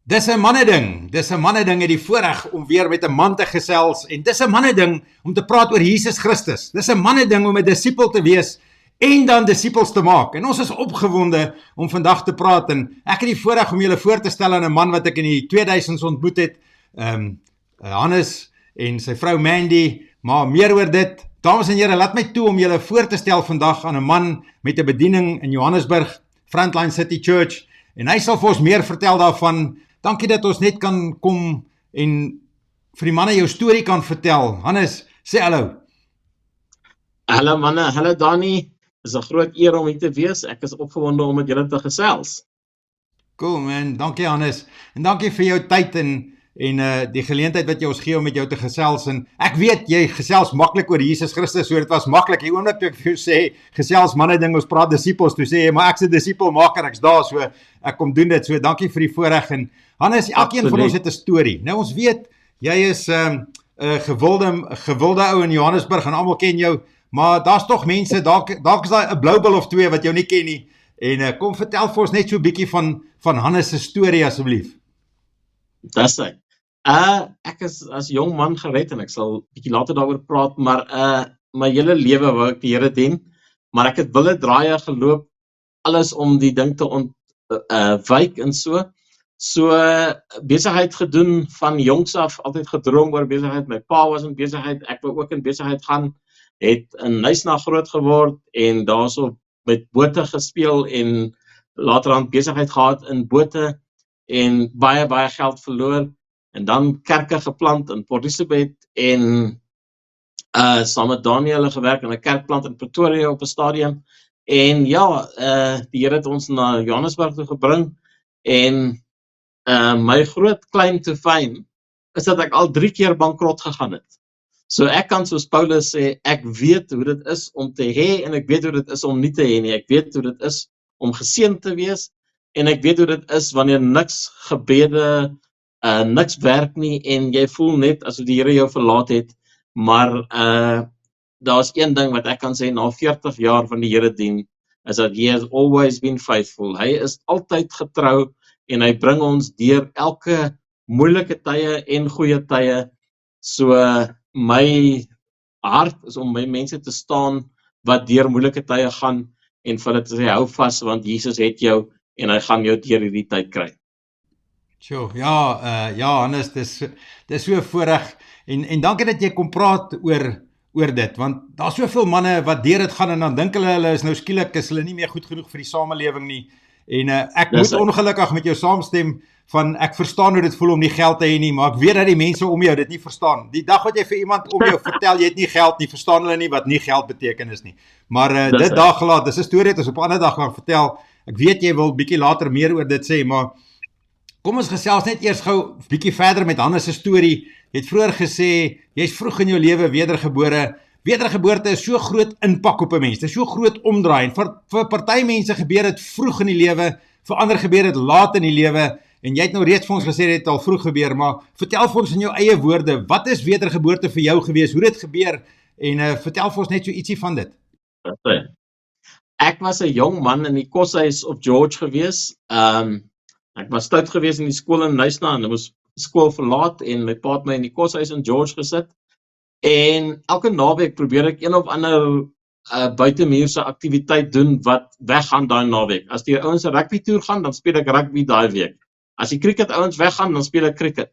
Dis 'n manneding. Dis 'n manneding het die voorreg om weer met 'n man te gesels en dis 'n manneding om te praat oor Jesus Christus. Dis 'n manneding om 'n disipel te wees en dan disippels te maak. En ons is opgewonde om vandag te praat en ek het die voorreg om julle voor te stel aan 'n man wat ek in die 2000s ontmoet het. Hannes en sy vrou Mandy, maar meer oor dit. Dames en here, laat my toe om julle voor te stel vandag aan 'n man met 'n bediening in Johannesburg, Frontline City Church, en hy sal vir ons meer vertel daarvan. Dankie dat ons net kan kom en vir die manne jou storie kan vertel. Hannes, sê hallo. Hallo manne, hallo Dani. Dis 'n groot eer om hier te wees. Ek is opgewonde om met julle te gesels. Cool man, dankie Hannes. En dankie vir jou tyd en die geleentheid wat jy ons gee om met jou te gesels. En ek weet jy gesels maklik oor Jesus Christus, so dit was maklik. Die oomblik toe ek vir jou sê gesels manne ding, ons praat disippels, toe sê jy maar ek's 'n disipelmaker, ek's daar, so ek kom doen dit. So dankie vir die voorreg. En Hannes, elkeen van ons het 'n storie. Nou ons weet jy is 'n gewilde ou in Johannesburg en almal ken jou, maar daar's tog mense, dalk is daar 'n blou bil of twee wat jou nie ken nie. En kom vertel vir ons net so 'n bietjie van Hannes se storie asseblief. Dis hy. Ek is as jong man gered en ek sal 'n bietjie later daaroor praat, maar my hele lewe wou ek die Here dien, maar ek het wille draaie geloop, alles om die ding te ontwyk en so. So besigheid gedoen van jongs af, altyd gedroom oor besigheid. My pa was in besigheid, ek wou ook in besigheid gaan, het in Nysna groot geword en daarso met bote gespeel en laterand besigheid gehad in bote en baie geld verloor en dan kerke geplant in Port Elizabeth en saam met Daniel gewerk in 'n kerkplant in Pretoria op 'n stadium. En ja, die Here het ons na Johannesburg toe gebring en my groot claim to fame is dat ek al 3 keer bankrot gegaan het. So ek kan soos Paulus sê, ek weet hoe dit is om te hê en ek weet hoe dit is om nie te hê nie. Ek weet hoe dit is om geseënd te wees en ek weet hoe dit is wanneer niks gebede, niks werk nie en jy voel net asof die Here jou verlaat het. Maar daar's een ding wat ek kan sê na 40 jaar van die Here dien, is dat he has always been faithful. Hy is altyd getrou en hy bring ons deur elke moeilike tye en goeie tye. So my hart is om my mense te staan wat deur moeilike tye gaan en vir hulle te sê hou vas want Jesus het jou en hy gaan jou deur hierdie tyd kry. Sjoe, ja Hannes, dis so voorreg en dankie dat jy kom praat oor dit, want daar's soveel manne wat deur dit gaan en dan dink hulle is nou skielik is hulle nie meer goed genoeg vir die samelewing nie. En ek moet ongelukkig met jou saamstem van ek verstaan hoe dit voel om nie geld te hê nie, maar ek weet dat die mense om jou dit nie verstaan. Die dag wat jy vir iemand om jou vertel jy het nie geld nie, verstaan hulle nie wat nie geld beteken is nie. Maar dit daar gelaat, dis 'n storie wat ons op 'n ander dag gaan vertel. Ek weet jy wil bietjie later meer oor dit sê, maar kom ons gesels net eers gou bietjie verder met Hannes se storie. Jy het vroeër gesê jy's vroeg in jou lewe wedergebore. Wedergeboorte is so groot impak op 'n mens. Dit is so groot omdraai. En vir party mense gebeur dit vroeg in die lewe, vir ander gebeur dit laat in die lewe. En jy het nou reeds vir ons gesê dit het al vroeg gebeur, maar vertel vir ons in jou eie woorde, wat is wedergeboorte vir jou gewees? Hoe dit gebeur? En vertel vir ons net so ietsie van dit. Ek was 'n jong man in die koshuis op George gewees. Ek was stout gewees in die skool in Nysna en ek moes skool verlaat en my pa het my in die koshuis in George gesit. En elke naweek probeer ek een of ander buitemuurse aktiwiteit doen wat weggaan daai naweek. As die ouens 'n rugby toer gaan, dan speel ek rugby daai week. As die cricket ouens weggaan, dan speel ek cricket.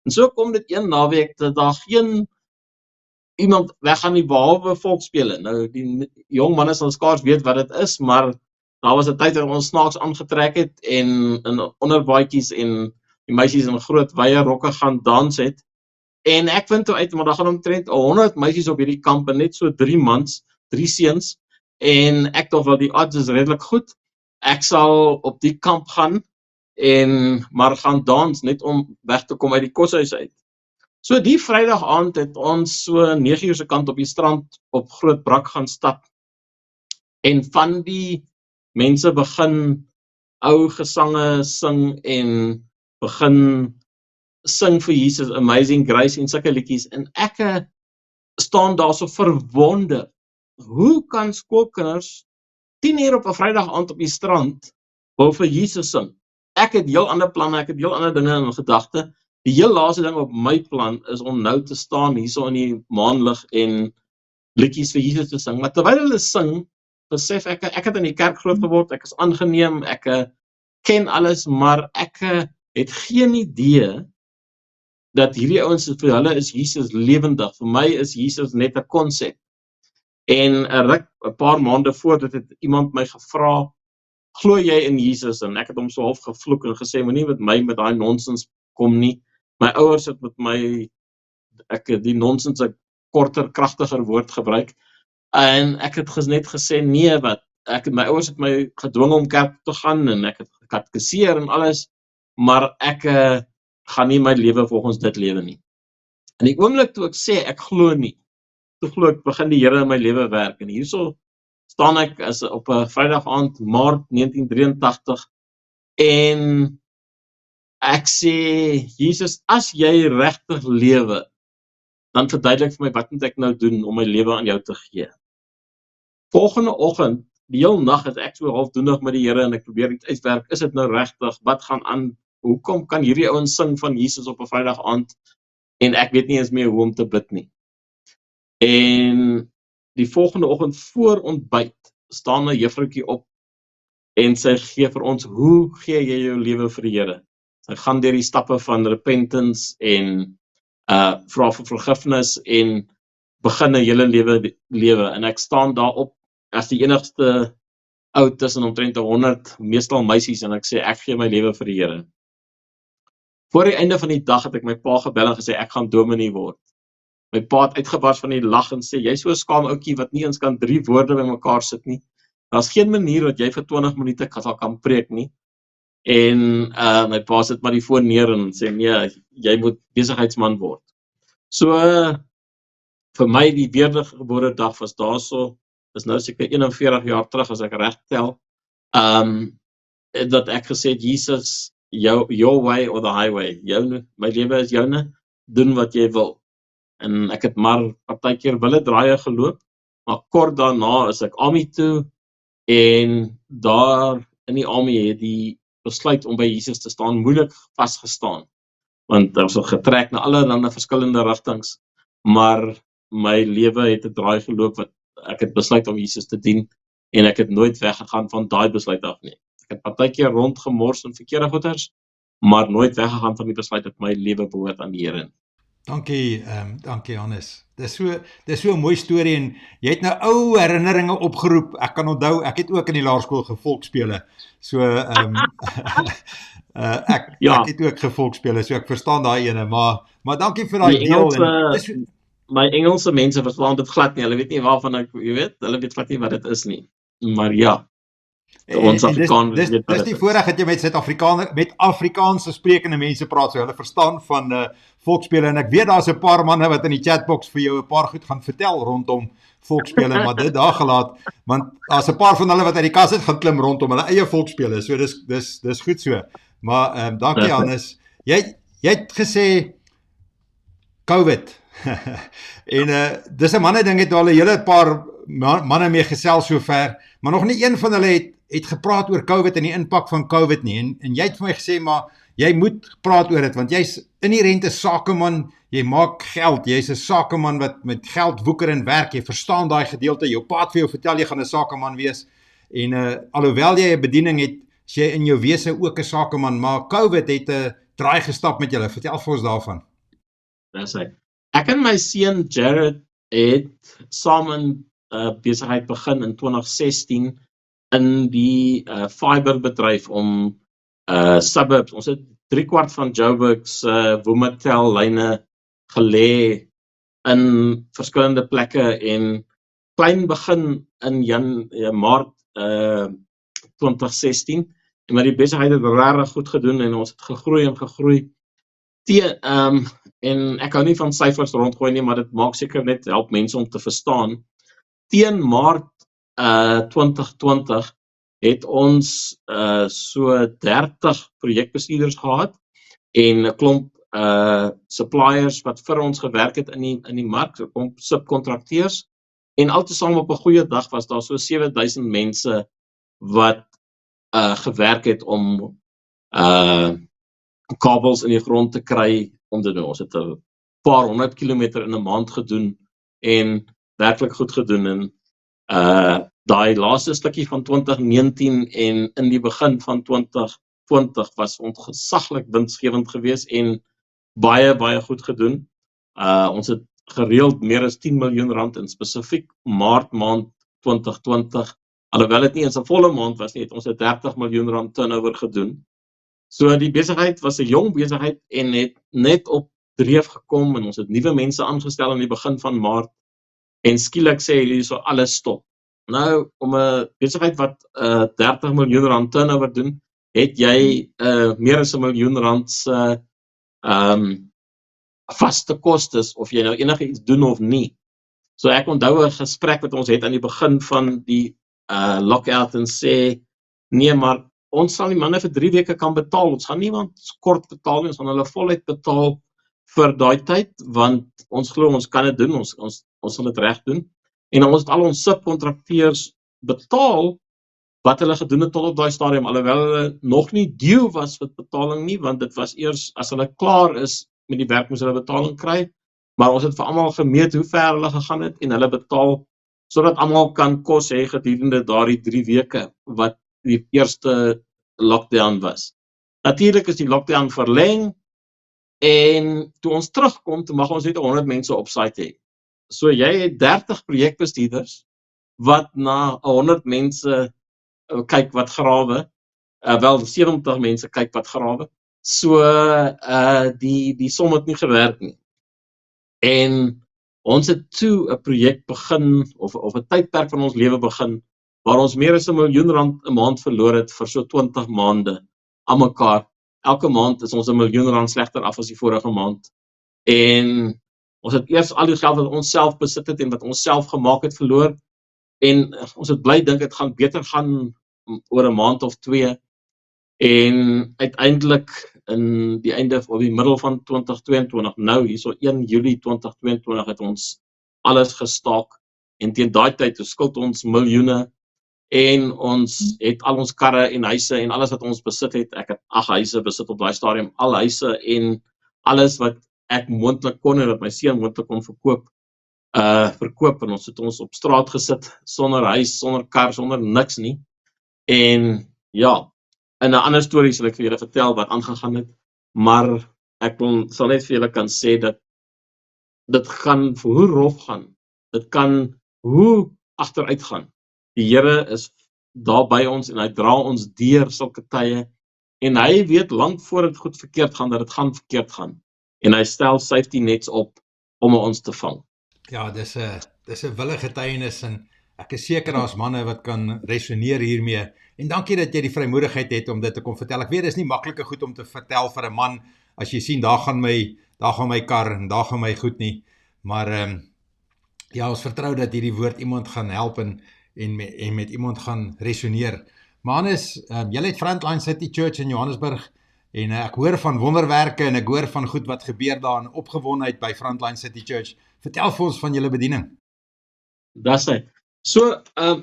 En so kom dit een naweek dat daar geen iemand weggaan nie behalwe volksspele. Nou die jong manne sal skaars weet wat dit is, maar daar was 'n tyd dat ons snaaks aangetrek het en in onderbaadjies en die meisies in groot wye rokke gaan dans het. En ek vind toe uit, maar daar gaan omtrent 100 meisies op hierdie kamp en net so 3 mans, 3 seuns. En ek dink wel die odds is redelik goed. Ek sal op die kamp gaan maar gaan dans net om weg te kom uit die koshuis uit. So die Vrydag aand het ons so 9 uur se kant op die strand op Groot Brak gaan stap. En van die mense begin ou gesange sing en begin sing vir Jesus, Amazing Grace en sulke liedjies. En ek staan daar so verwonder. Hoe kan skoolkinders 10 uur op 'n Vrydag aand op die strand wil vir Jesus sing? ek het heel ander planne, ek het heel ander dinge in gedagte. Die heel laaste ding op my plan is om nou te staan hierso in die maanlig en liedjies vir Jesus te sing. Maar terwyl hulle sing, besef ek het in die kerk groot geword, ek is aangeneem, ek ken alles, maar ek het geen idee dat hierdie ouens, vir hulle is Jesus lewendig. Vir my is Jesus net 'n konsep. En 'n paar maande voor dit het iemand my gevra, glo jy in Jesus? En ek het hom so half gevloek en gesê, moenie met daai nonsens kom nie. My ouers het met my, die nonsens 'n korter, kragtiger woord gebruik. En ek het net gesê, nee, my ouers het my gedwing om kerk te gaan en ek het gekatkeseer en alles, maar ek gaan nie my lewe volgens dit lewe nie. En die oomblik toe ek sê, ek glo nie, toe glo ek, begin die Here in my lewe werk. En hierso staan ek as op 'n Vrydag aand, Maart 1983, en ek sê, Jesus, as jy regtig lewe, dan verduidelik vir my, wat moet ek nou doen om my lewe aan jou te gee? Volgende oggend, die hele nag is ek so halfdoenig met die Here en ek probeer iets uitwerk, is dit nou regtig, wat gaan aan, hoekom kan hierdie ouens sing van Jesus op 'n Vrydag aand, en ek weet nie eens meer hoe om te bid nie. En die volgende oggend voor ontbyt, staan 'n juffroukie op, en sy gee vir ons, hoe gee jy jou lewe vir die Here? Sy gaan deur die stappe van repentance en vra vir vergifnis en begin 'n hele lewe. En ek staan daarop as die enigste ou tussen omtrent 100, meestal meisies, en ek sê, ek gee my lewe vir die Here. Voor die einde van die dag het ek my pa gebel en gesê, ek gaan dominee word. My pa het uitgebars van die lag en sê, jy so 'n skaam ouetjie wat nie eens kan 3 woorde by mekaar sit nie. Daar's geen manier dat jy vir 20 minute kan preek nie. En my pa sit maar die foon neer en sê, nee, jy moet besigheidsman word. So, vir my die wedergebore dag was daarso, is nou seker 41 jaar terug as ek reg tel, dat ek gesê het, Jesus, your way or the highway, my lewe is joune, doen wat jy wil. En ek het maar partykeer wille draaie geloop, maar kort daarna is ek army toe, en daar in die army het die besluit om by Jesus te staan moeilik vasgestaan, want daar was getrek na allerlei verskillende rigtings, maar my lewe het 'n draai geloop wat ek het besluit om Jesus te dien, en ek het nooit weggegaan van daai besluit af nie. Ek het partykeer rondgemors in verkeerde goeders, maar nooit weggegaan van die besluit dat my lewe behoort aan die Here. Dankie Hannes. Dis so 'n mooi storie, en jy het nou ou herinneringe opgeroep. Ek kan onthou, ek het ook in die laerskool gevolkspele. So ek het ook gevolkspele, so ek verstaan daai ene, maar dankie vir daai deel. My Engelse mense verstaan dit glad nie. Hulle weet nie waarvan ek, hulle weet glad nie wat dit is nie. Maar ja. Ons Afrikaners, dis die voorreg dat jy met Afrikaanse sprekende mense praat, so hulle verstaan van volksspele, en ek weet daar's 'n paar manne wat in die chatbox vir jou 'n paar goed gaan vertel rondom volksspele, maar dit daar gelaat, want daar's 'n paar van hulle wat uit die kas het gaan klim rondom hulle eie volksspele, so dis goed so. Maar dankie Hannes. Jy het gesê COVID. En dis 'n manne ding, het al 'n hele paar manne mee gesels sover, maar nog nie een van hulle het gepraat oor COVID en die impak van COVID nie, en jy het vir my gesê, maar jy moet praat oor dit, want jy's inherente sakeman, jy maak geld, jy's 'n sakeman wat met geld woeker en werk, jy verstaan daai gedeelte, jou pa het vir jou vertel, jy gaan 'n sakeman wees, en alhoewel jy 'n bediening het, is jy in jou wese ook 'n sakeman, maar COVID het 'n draai gestap met julle, vertel vir ons daarvan. Dis hy. Ek en my seun Jared het saam 'n besigheid begin in 2016 in die fiberbedryf om suburbs. Ons het 3/4 van Joburg se Womatel lyne gelê in verskillende plekke, en klein begin in Maart 2016, maar die besigheid het regtig goed gedoen en ons het gegroei. En ek hou nie van syfers rondgooi nie, maar dit maak seker net help mense om te verstaan. Teen Maart 2020 het ons so 30 projekbestuurders gehad en 'n klomp suppliers wat vir ons gewerk het in die mark, 'n klomp subkontrakteurs, en altesaam op 'n goeie dag was daar so 7000 mense wat gewerk het om kabels in die grond te kry om te doen. Ons het 'n paar 100 kilometer in 'n maand gedoen en werklik goed gedoen en daai laaste stukkie van 2019 en in die begin van 2020 was ongesaglik winsgewend geweest en baie goed gedoen. Ons het gereeld meer as 10 miljoen rand in spesifiek Maart maand 2020, alhoewel dit nie eens 'n volle maand was nie, het ons 30 miljoen rand turnover gedoen. So die besigheid was 'n jong besigheid en het net op dreef gekom en ons het nuwe mense aangestel in die begin van Maart en skielik sê hulle so alles stop. Nou om 'n besigheid wat 30 miljoen rand turnover doen, het jy meer as 1 miljoen rand se vaste kostes of jy nou enige iets doen of nie. So ek onthou 'n gesprek wat ons het aan die begin van die lockout en sê nee, maar ons sal die manne vir 3 weke kan betaal. Ons gaan niemand kort betaal nie, ons gaan hulle voluit betaal vir daai tyd want ons glo ons kan dit doen, ons sal dit reg doen. En ons het al ons subkontrakteurs betaal wat hulle gedoen het tot op daai stadium, alhoewel hulle nog nie due was vir betaling nie, want dit was eers as hulle klaar is met die werk moes hulle betaling kry, maar ons het vir almal gemeet hoe ver hulle gegaan het en hulle betaal sodat almal kan kos hê gedurende daardie 3 weke wat die eerste lockdown was. Natuurlik is die lockdown verleng en toe ons terugkom, toe mag ons net 100 mense op site hê. So jy het 30 projekbestuurders wat na 100 mense kyk wat grawe, wel 70 mense kyk wat grawe. So die som het nie gewerk nie. En ons het toe 'n projek begin of 'n tydperk van ons lewe begin waar ons meer as 1 miljoen rand 'n maand verloor het vir so 20 maande aan mekaar. Elke maand is ons 1 miljoen rand slegter af as die vorige maand. En ons het eers al die geld wat ons self besit het en wat ons self gemaak het verloor en ons het bly dink dit gaan beter gaan oor 'n maand of 2 en uiteindelik in die einde of die middel van 2022 nou hierso 1 Julie 2022 het ons alles gestaak en teen daai tyd skuld ons miljoene en ons het al ons karre en huise en alles wat ons besit het, ek het 8 huise besit op daai stadium, al huise en alles wat ek moontlik kon en wat my seun moontlik kon verkoop en ons het ons op straat gesit sonder huis, sonder kar, sonder niks nie. En ja, in 'n ander storie sal ek vir julle vertel wat aangegaan het, maar ek sal net vir julle kan sê dat dit gaan hoe rof gaan, dit kan hoe agteruit gaan. Die Here is daar by ons en hy dra ons deur sulke tye en hy weet lank voor dit goed verkeerd gaan dat dit gaan verkeerd gaan en hy stel safety nets op om ons te vang. Ja, dis 'n wille getuienis en ek is seker daar's manne wat kan resoneer hiermee. En dankie dat jy die vrymoedigheid het om dit te kom vertel. Ek weet dis nie maklike goed om te vertel vir 'n man as jy sien daar gaan my kar en daar gaan my goed nie. Maar ja, ons vertrou dat hierdie woord iemand gaan help en met iemand gaan resoneer. Maar Hannes, jy het Frontline City Church in Johannesburg en ek hoor van wonderwerke en ek hoor van goed wat gebeur daar en opgewondenheid by Frontline City Church. Vertel vir ons van julle bediening. Dis hy. So,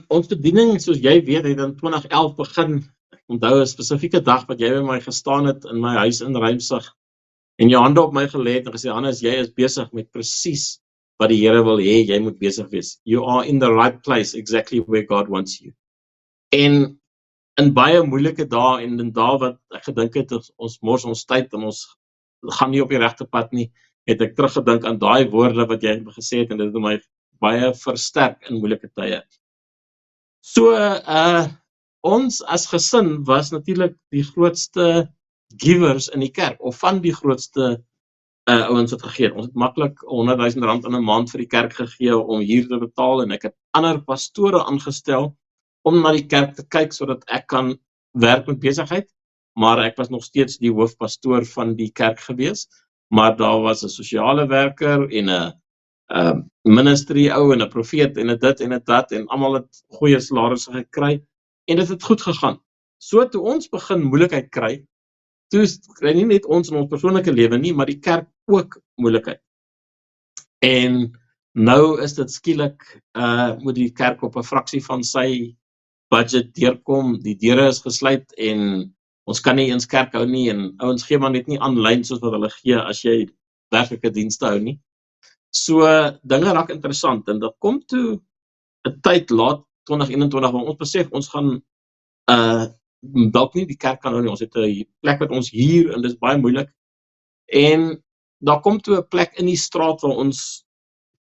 ons bediening, soos jy weet, het in 2011 begin. Ek onthou 'n spesifieke dag wat jy by my gestaan het in my huis in Rymsig en jou hande op my gelê het en gesê, Hannes, jy is besig met presies wat die Here wil hê jy moet besig wees. You are in the right place, exactly where God wants you. En in baie moeilike dae en in dae wat ek gedink het, ons mors ons tyd en ons gaan nie op die regte pad nie, het ek teruggedink aan daai woorde wat jy gesê het en dit het my baie versterk in moeilike tye. So, ons as gesin was natuurlik die grootste givers in die kerk, of van die grootste ouens wat gegee het. Ons het maklik 100,000 rand in 'n maand vir die kerk gegee om huur te betaal en ek het ander pastore aangestel om na die kerk te kyk sodat ek kan werk met besigheid, maar ek was nog steeds die hoofpastoor van die kerk gewees, maar daar was 'n sosiale werker en 'n ministry ou en 'n profeet en 'n dit en 'n dat en almal het goeie salarisse gekry en dit het goed gegaan. So toe ons begin moeilikheid kry, toe kry nie net ons in ons persoonlike lewe nie, maar die kerk ook moeilikheid. En nou is dit skielik moet die kerk op 'n fraksie van sy budget deurkom, die deure is gesluit en Ons kan nie eens kerk hou nie en ouens gee maar net nie aanlyn soos wat hulle gee as jy werklike dienste hou nie. So dinge raak interessant en dat kom toe 'n tyd laat 2021 waar ons besef ons gaan dalk nie die kerk kan hou nie. Ons het 'n plek wat ons huur en dis baie moeilik. En daar kom toe 'n plek in die straat waar ons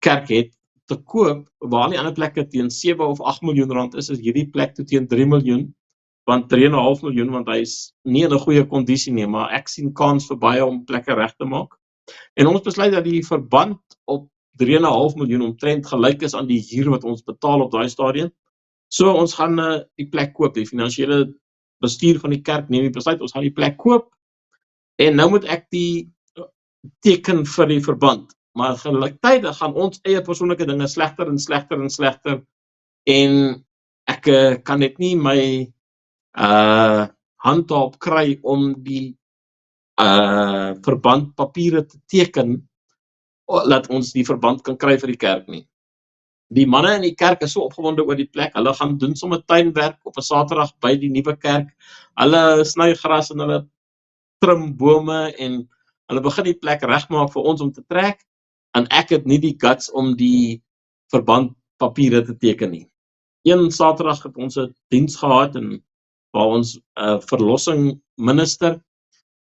kerk het te koop, waar al die ander plekke teen 7 of 8 miljoen rand is hierdie plek toe teen 3 miljoen, want 3,5 miljoen, want hy is nie in 'n goeie kondisie nie, maar ek sien kans vir baie om plekke reg te maak. En ons besluit dat die verband op 3,5 miljoen omtrent gelyk is aan die huur wat ons betaal op daai stadium. So ons gaan die plek koop, die finansiële bestuur van die kerk neem die besluit, ons gaan die plek koop, en nou moet ek die teken vir die verband, maar gelyktydig gaan ons eie persoonlike dinge slegter en slegter en slegter, en ek kan net nie my hand daarop kry om die verband papiere te teken, laat ons die verband kan kry vir die kerk nie. Die manne in die kerk is so opgewonde oor die plek, hulle gaan doen sommer tuinwerk op 'n Saterdag by die nuwe kerk, hulle sny gras en hulle trim bome en hulle begin die plek regmaak vir ons om te trek, en ek het nie die guts om die verbandpapiere te teken nie. Een Saterdag het ons 'n diens gehad en waar ons verlossing minister,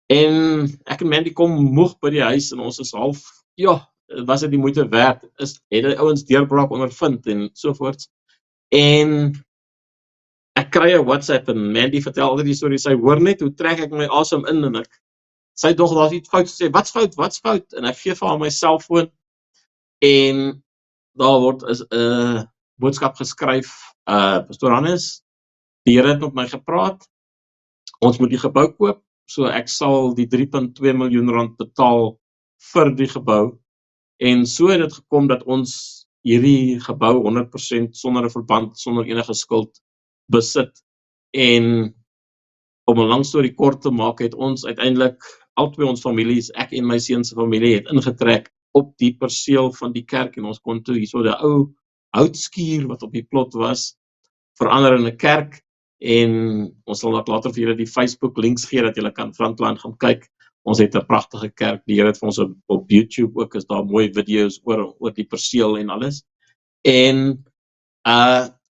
en ek en Mandy kom moeg by die huis en ons is half, was dit die moeite werd, het die ouens deurbraak ondervind en sovoorts. En ek kry 'n WhatsApp en Mandy vertel altyd die storie, sy hoor net hoe trek ek my asem in en sy dog daar's iets fout, sy sê, wat's fout? En ek gee vir haar my selfoon en daar word 'n boodskap geskryf, Pastor Hannes, die Here het met my gepraat, ons moet die gebou koop, so ek sal die 3,2 miljoen rand betaal vir die gebou, en so het dit gekom dat ons hierdie gebou 100% sonder 'n verband, sonder enige skuld besit, en om 'n lang storie kort te maak, het ons uiteindelik albei ons families, ek en my seun se familie, het ingetrek op die perseel van die kerk, en ons kon toe hierso 'n ou houtskuur wat op die plot was, verander in 'n kerk, en ons sal ook later vir julle die Facebook links gee, dat julle kan Frontline gaan kyk. Ons het 'n pragtige kerk, die Here het vir ons op YouTube ook, is daar mooi video's oor die perseel en alles. En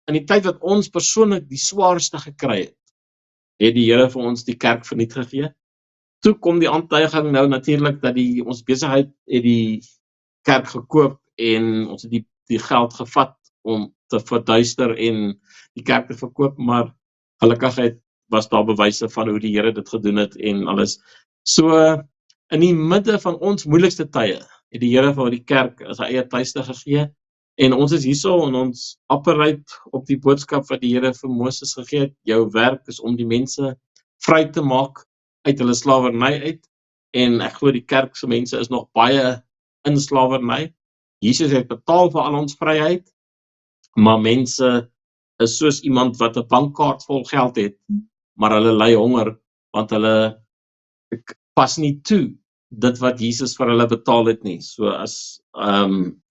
in die tyd wat ons persoonlik die swaarste gekry het die Here vir ons die kerk verniet gegee. Toe kom die aantuiging nou natuurlik dat ons besigheid het die kerk gekoop, en ons het die geld gevat om te verduister en die kerk te verkoop, maar gelukkig was daar bewyse van hoe die Here dit gedoen het en alles. So, in die midde van ons moeilikste tye, het die Here vir die kerk as sy eie tuiste gegee, en ons is hierso en ons operate op die boodskap wat die Here vir Moses gegee het. Jou werk is om die mense vry te maak uit hulle slawerny uit, en ek glo die kerk se mense is nog baie in slawerny. Jesus het betaal vir al ons vryheid, maar mense is soos iemand wat 'n bankkaart vol geld het, maar hulle ly honger, want hulle pas nie toe dit wat Jesus vir hulle betaal het nie. So as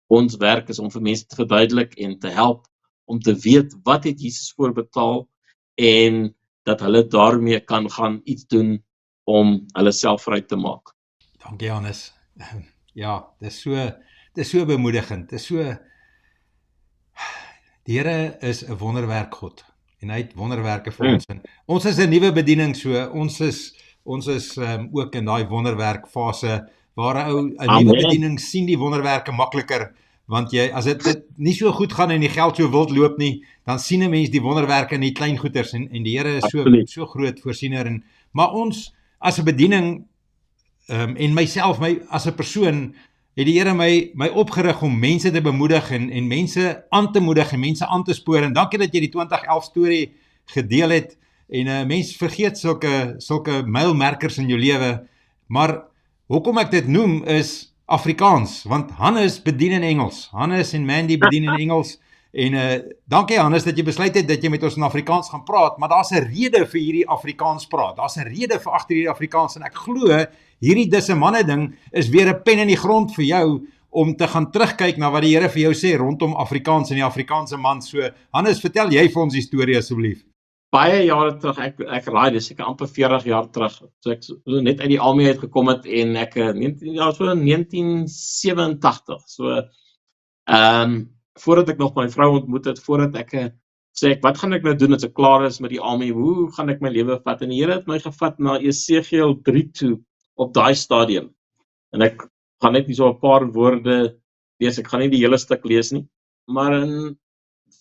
ons werk is om vir mense te verduidelik en te help om te weet wat het Jesus voorbetaal, en dat hulle daarmee kan gaan iets doen om hulle self vry te maak. Dankie Hannes. Ja, dis so bemoedigend. Dis so, die Here is 'n wonderwerk God, en hy het wonderwerke vir ons. Ons is 'n nuwe bediening, so ons is ook in daai wonderwerk fase waar 'n nuwe bediening sien die wonderwerke makliker, want as dit nie so goed gaan en die geld so wild loop nie, dan sien 'n mens die wonderwerke in die klein goeders, en die Here is so groot voorsiener, maar ons as 'n bediening en myself, as 'n persoon, het die Here my opgerig om mense te bemoedig en mense aan te moedig en mense aan te spoor, en dankie dat jy die 2011 storie gedeel het, en mens vergeet sulke mylmerkers in jou lewe, maar hoekom ek dit noem is Afrikaans, want Hannes bedien in Engels, Hannes en Mandy bedien in Engels, en dankie Hannes dat jy besluit het dat jy met ons in Afrikaans gaan praat, maar daar's 'n rede vir hierdie Afrikaans praat, daar's 'n rede vir agter hierdie Afrikaans, en ek glo, hierdie disse manne ding is weer 'n pen in die grond vir jou, om te gaan terugkyk na wat die Here vir jou sê, rondom Afrikaans en die Afrikaanse man. So, Hannes, vertel jy vir ons die storie asseblief. baie jare terug, ek raai, dis seker amper 40 jaar terug, so ek so net uit die army uitgekom het en ek, so in 1987, so, voordat ek nog my vrou ontmoet het, voordat ek sê ek, wat gaan ek nou doen as ek klaar is met die army, hoe gaan ek my lewe vat, en die Here het my gevat na Esegiel 3 toe, op daai stadium, en ek gaan net nie so 'n paar woorde lees, ek gaan nie die hele stuk lees nie, maar in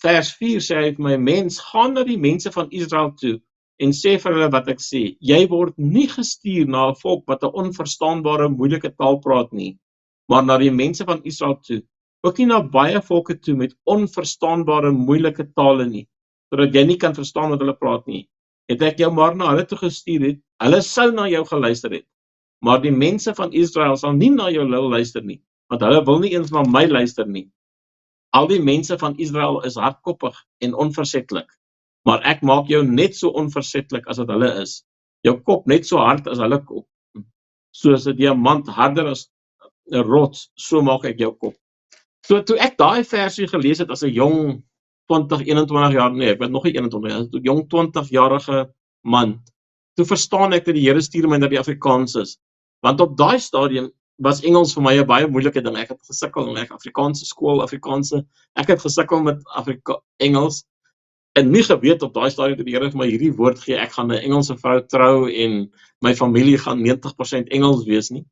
vers 4 sê hy vir my, mens, gaan na die mense van Israel toe, en sê vir hulle wat ek sê, jy word nie gestuur na 'n volk wat 'n onverstaanbare, moeilike taal praat nie, maar na die mense van Israel toe, ook nie na baie volke toe met onverstaanbare, moeilike tale nie, sodat jy nie kan verstaan wat hulle praat nie, het ek jou maar na hulle toe gestuur het, hulle sou na jou geluister het, maar die mense van Israel sal nie na jou luister nie, want hulle wil nie eens na my luister nie. Al die mense van Israel is hardkoppig en onversetlik, maar ek maak jou net so onversetlik as wat hulle is, jou kop net so hard as hulle kop, soos 'n diamant harder as 'n rots, so maak ek jou kop. So toe ek daai versie gelees het as 'n jong 21 jaar, nee, ek was nog nie 21 jaar, toe jong 20-jarige man, toe verstaan ek dat die Here stuur my na die Afrikaans is, want op daai stadium was Engels vir my 'n baie moeilike ding, ek het gesukkel met Afrikaanse skool, ek het gesukkel met Engels, en nie geweet op daai stadium dat die Here vir my hierdie woord gee, ek gaan 'n Engelse vrou trou, en my familie gaan 90% Engels wees nie.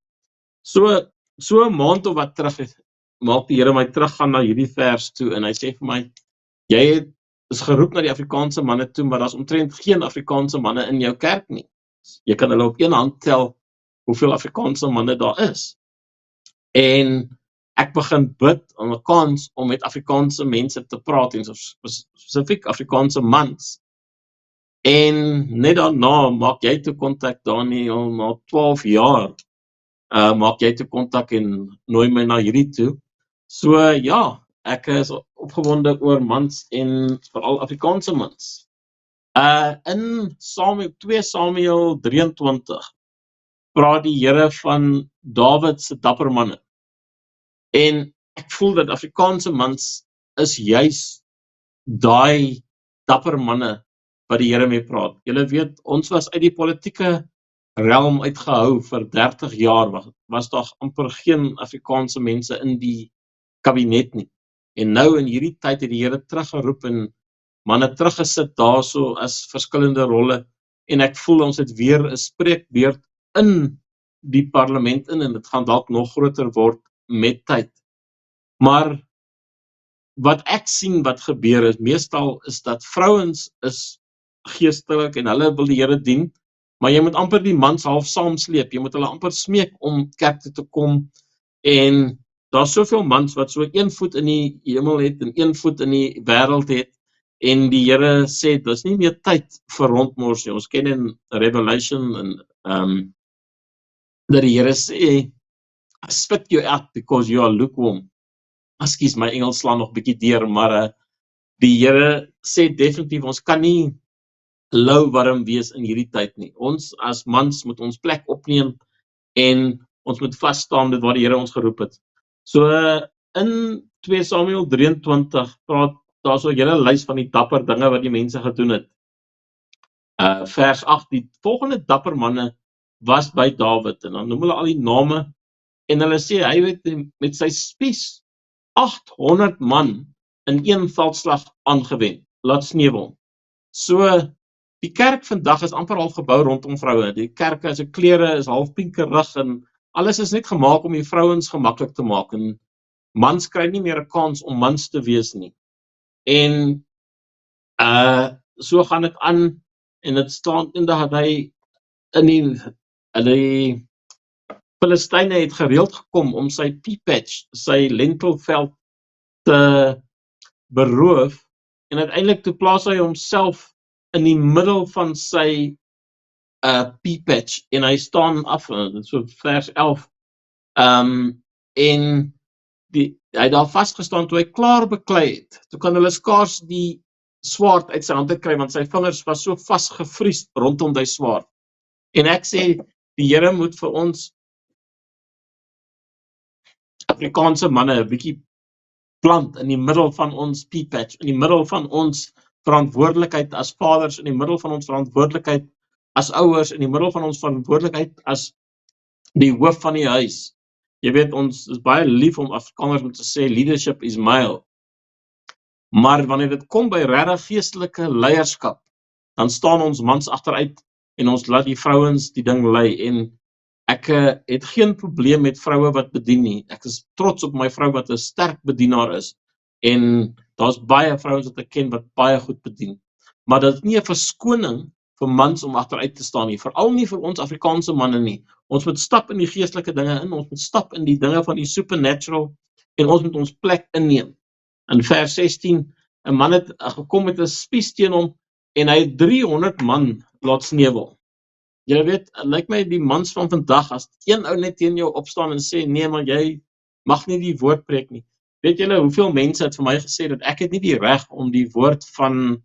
So 'n maand of wat terug het, maak die Here my teruggaan na hierdie vers toe, en hy sê vir my, jy is geroep na die Afrikaanse manne toe, maar daar's omtrent geen Afrikaanse manne in jou kerk nie. Jy kan hulle op een hand tel, hoeveel Afrikaanse manne daar is. En ek begin bid om 'n kans om met Afrikaanse mense te praat, en spesifiek Afrikaanse mans. En net daarna maak jy toe kontak, Daniel, na 12 jaar, maak jy toe kontak en nooi my na hierdie toe. So ja, ek is opgewonde oor mans en veral Afrikaanse mans. In 2 Samuel 23 praat die Here van Dawid se dapper manne. En ek voel dat Afrikaanse mans is juis daai dapper manne wat die Here mee praat. Julle weet, ons was uit die politieke realm uitgehou vir 30 jaar, was daar amper geen Afrikaanse mense in die kabinet nie. En nou in hierdie tyd het die Here teruggeroep en manne teruggesit daarso as verskillende rolle, en ek voel ons het weer 'n spreekbeurt in die parlement in, en dit gaan dalk nog groter word met tyd. Maar wat ek sien wat gebeur is, meestal is dat vrouens is geestelik en hulle wil die Here dien, maar jy moet amper die mans half saamsleep, jy moet hulle amper smeek om kerk toe te kom, en daar's soveel mans wat so 1 voet in die hemel het en 1 voet in die wêreld het, en die Here sê, dis nie meer tyd vir rondmors nie. Ons ken in Revelation en dat die Here sê, I spit you out because you are lukewarm. Ekskuus, my Engels slaan nog bietjie deur, maar die Here sê definitief, ons kan nie lauwarm wees in hierdie tyd nie. Ons as mans moet ons plek opneem, en ons moet vas staan met waar die Here ons geroep het. So in 2 Samuel 23 praat daar so 'n hele lys van die dapper dinge wat die mense gedoen het. Vers 8, die volgende dapper manne was by Dawid, en dan noem hulle al die name, en hulle sê, hy het met sy spies 800 man in een veldslag aangewend, laat sneeu hom. So, die kerk vandag is amper half gebou rondom vroue, die kerke se klere is half pinkerig, en alles is net gemaak om die vrouens gemaklik te maak, en mans kry nie meer 'n kans om mans te wees nie. En so gaan dit aan, en dit staan inderdaad hy in die Filistyne het gereeld gekom om sy pea patch, sy lentilveld te beroof, en uiteindelik toe plaas hy homself in die middel van sy pea patch, en hy staan af, so vers 11, en hy het daar vasgestaan toe hy klaar beklei het. Toe kan hulle skaars die swaard uit sy hande kry, want sy vingers was so vasgevries rondom die swaard. En ek sê, die Here moet vir ons Afrikaanse manne 'n bietjie plant in die middel van ons pea patch, in die middel van ons verantwoordelikheid as vaders, in die middel van ons verantwoordelikheid as ouers, in die middel van ons verantwoordelikheid as die hoof van die huis. Jy weet, ons is baie lief om Afrikaners om te sê, leadership is male. Maar wanneer dit kom by regtig geestelike leierskap, dan staan ons mans agteruit en ons laat die vrouens die ding lei. En ek het geen probleem met vroue wat bedien nie. Ek is trots op my vrou wat 'n sterk bedienaar is. En daar's baie vrouens wat ek ken wat baie goed bedien. Maar dit is nie 'n verskoning vir mans om agteruit te staan nie, veral nie vir ons Afrikaanse manne nie. Ons moet stap in die geestelike dinge in, ons moet stap in die dinge van die supernatural en ons moet ons plek inneem. In vers 16, 'n man het gekom met 'n spies teen hom en hy het 300 man laat sneuwel. Jy weet, lyk my die mans van vandag, as een ou net teen jou opstaan en sê, nee, maar jy mag nie die woord preek nie. Weet julle, hoeveel mense het vir my gesê dat ek het nie die reg om die woord van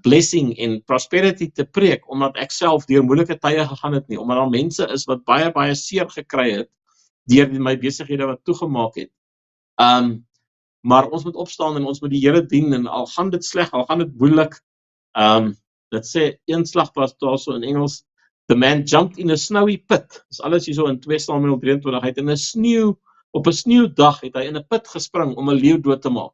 blessing en prosperity te preek, omdat ek self deur moeilike tye gegaan het nie, omdat daar mense is wat baie seer gekry het deur my besighede wat toegemaak het. Maar ons moet opstaan en ons moet die Here dien, en al gaan dit sleg, al gaan dit moeilik. Dit sê, een slag was daar so in Engels, the man jumped in a snowy pit. Dis alles hier so in 2 Samuel 23, hy het op 'n sneeudag het hy in 'n put gespring om 'n leeu dood te maak.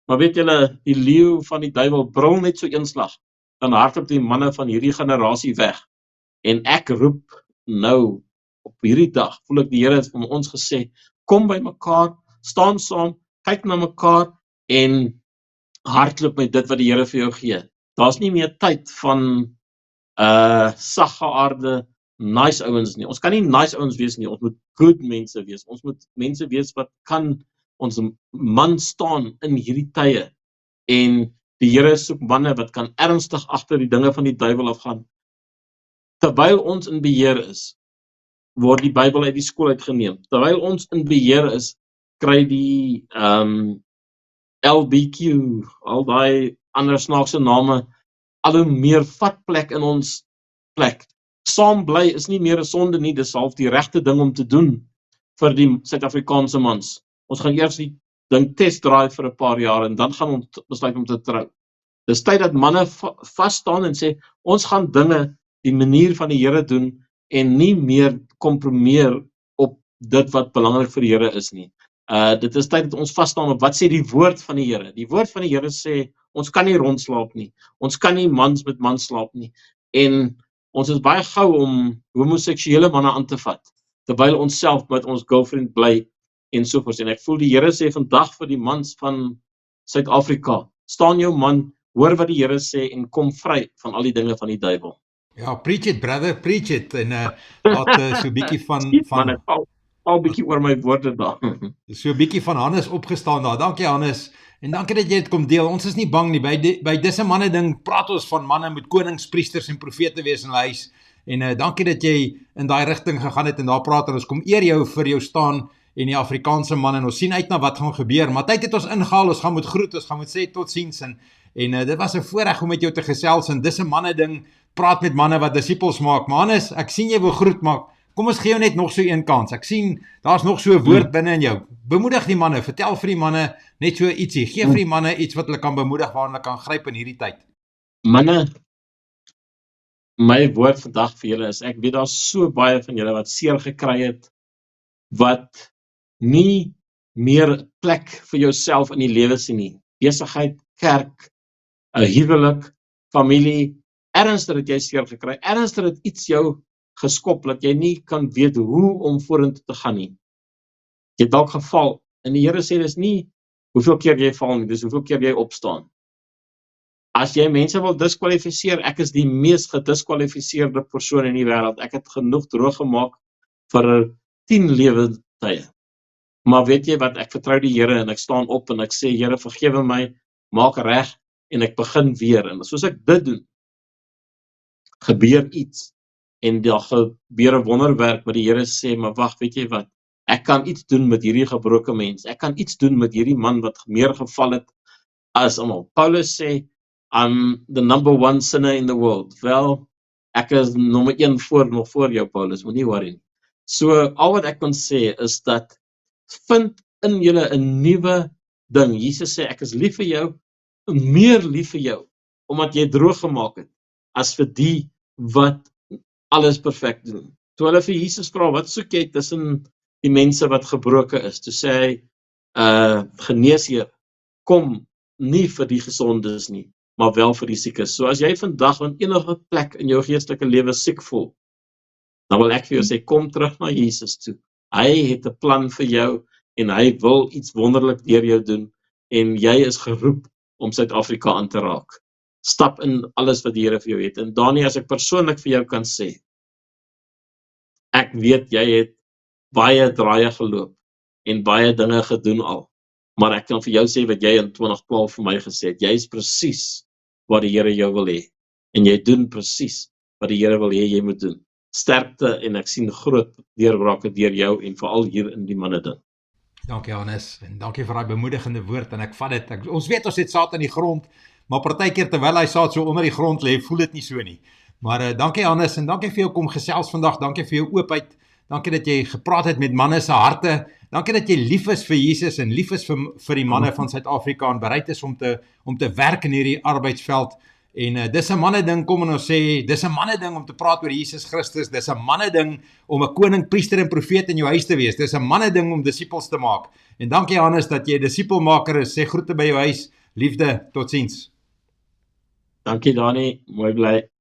Maar weet julle, die leeu van die duiwel brul net so een slag, dan hardloop die manne van hierdie generasie weg. En ek roep nou, op hierdie dag, voel ek die Here het vir ons gesê, kom by mekaar, staan saam, kyk na mekaar en hardloop met dit wat die Here vir jou gee. Daar's nie meer tyd van saggeaarde nice ouens nie. Ons kan nie nice ouens wees nie, ons moet good mense wees. Ons moet mense wees wat kan ons man staan in hierdie tye. En die Here soek manne wat kan ernstig agter die dinge van die duiwel afgaan. Terwyl ons in beheer is, word die Bybel uit die skool uitgeneem. Terwyl ons in beheer is, kry die LBQ, al daai ander snaakse name, al hoe meer vatplek in ons plek. Saam bly is nie meer 'n sonde nie, dis half die regte ding om te doen vir die Suid-Afrikaanse mans. Ons gaan eers die ding test drive vir 'n paar jaar en dan gaan ons besluit om te trou. Dis tyd dat manne vas staan en sê, ons gaan dinge die manier van die Here doen en nie meer kompromieer op dit wat belangrik vir die Here is nie. Dit is tyd dat ons vas staan op wat sê die woord van die Here. Die woord van die Here sê, ons kan nie rondslaap nie. Ons kan nie mans met mans slaap nie. En ons is baie gou om homoseksuele manne aan te vat, terwyl ons self met ons girlfriend bly en sovoorts. En ek voel die Here sê vandag vir die mans van Suid-Afrika, staan jou man, hoor wat die Here sê en kom vry van al die dinge van die duiwel. Ja, preach it brother, preach it. En laat so 'n bietjie van al bietjie oor my woorde daar. So 'n bietjie van Hannes opgestaan daar. Dankie Hannes. En dankie dat jy dit kom deel. Ons is nie bang nie. By disse manne ding praat ons van manne moet konings, priesters en profete wees in hulle huis. En dankie dat jy in daai rigting gegaan het en daar praat en ons kom eer jou vir jou staan en die Afrikaanse man en ons sien uit na wat gaan gebeur. Maar tyd het ons ingehaal. Ons gaan moet groet, ons gaan moet sê totsiens en dit was 'n voorreg om met jou te gesels en dis 'n manne ding, praat met manne wat disippels maak. Maar Hannes, ek sien jy wil groet maak. Kom ons gee jou net nog so een kans. Ek sien daar's nog so 'n woord binne in jou. Bemoedig die manne, vertel vir die manne net so ietsie. Gee vir die manne iets wat hulle kan bemoedig, waarna hulle kan gryp in hierdie tyd. Manne, my woord vandag vir julle is, ek weet daar's so baie van julle wat seer gekry het, wat nie meer plek vir jouself in die lewe sien nie. Besigheid, kerk, 'n huwelik, familie, ernstig het jy seer gekry, ernstig het iets jou geskop, dat jy nie kan weet hoe om vorentoe te gaan nie. Jy het dalk geval, en die Here sê, dis nie hoeveel keer jy val nie, dis hoeveel keer jy opstaan. As jy mense wil diskwalifiseer, ek is die mees gediskwalifiseerde persoon in die wêreld. Ek het genoeg droog gemaak vir 10 lewentye. Maar weet jy wat, ek vertrou die Here en ek staan op en ek sê, Here, vergewe my, maak reg en ek begin weer. En soos ek dit doen, gebeur iets. En daar gebeur 'n wonderwerk wat die Here sê, maar wag, weet jy wat? Ek kan iets doen met hierdie gebroke mens. Ek kan iets doen met hierdie man wat meer geval het as almal. Paulus sê, I'm the number 1 sinner in the world. Wel, ek is nommer 1 nog voor jou, Paulus, moenie worry nie. So, al wat ek kan sê is dat vind in julle 'n nuwe ding. Jesus sê, ek is lief vir jou, meer lief vir jou, omdat jy droog gemaak het, as vir die wat alles perfek doen. Toe hulle vir Jesus vra, wat soek jy tussen die mense wat gebroken is? Toe sê hy, genees Heer, kom nie vir die gesondes nie, maar wel vir die siekes. So as jy vandag aan enige plek in jou geestelike lewe siek voel, dan wil ek vir jou sê, kom terug na Jesus toe. Hy het 'n plan vir jou, en hy wil iets wonderlik deur jou doen, en jy is geroep om Suid-Afrika aan te raak. Stap in alles wat die Here vir jou het. En Dani, as ek persoonlik vir jou kan sê, ek weet jy het baie draaie geloop, en baie dinge gedoen al, maar ek kan vir jou sê wat jy in 2012 vir my gesê het, jy is presies wat die Here jou wil hê, en jy doen presies wat die Here wil hê jy moet doen. Sterkte, en ek sien groot deurbrake deur jou, en veral hier in die manne ding. Dankie Hannes, en dankie vir daai bemoedigende woord, en ek vat dit, ons weet ons het saad in die grond, maar partykeer terwyl hy saad so onder die grond lê, voel dit nie so nie. Maar dankie Hannes, en dankie vir jou kom gesels vandag, dankie vir jou oopheid, dankie dat jy gepraat het met manne se harte, dankie dat jy lief is vir Jesus, en lief is vir die manne van Suid-Afrika, en bereid is om te werk in hierdie arbeidsveld. En dis 'n manne ding, kom en ons sê, dis 'n manne ding om te praat oor Jesus Christus, dis 'n manne ding om 'n koning, priester en profeet in jou huis te wees, dis 'n manne ding om disippels te maak. En dankie Hannes dat jy 'n disipelmaker is, sê groete by jou huis, liefde, totsiens. Dankie Dani, mooi bly.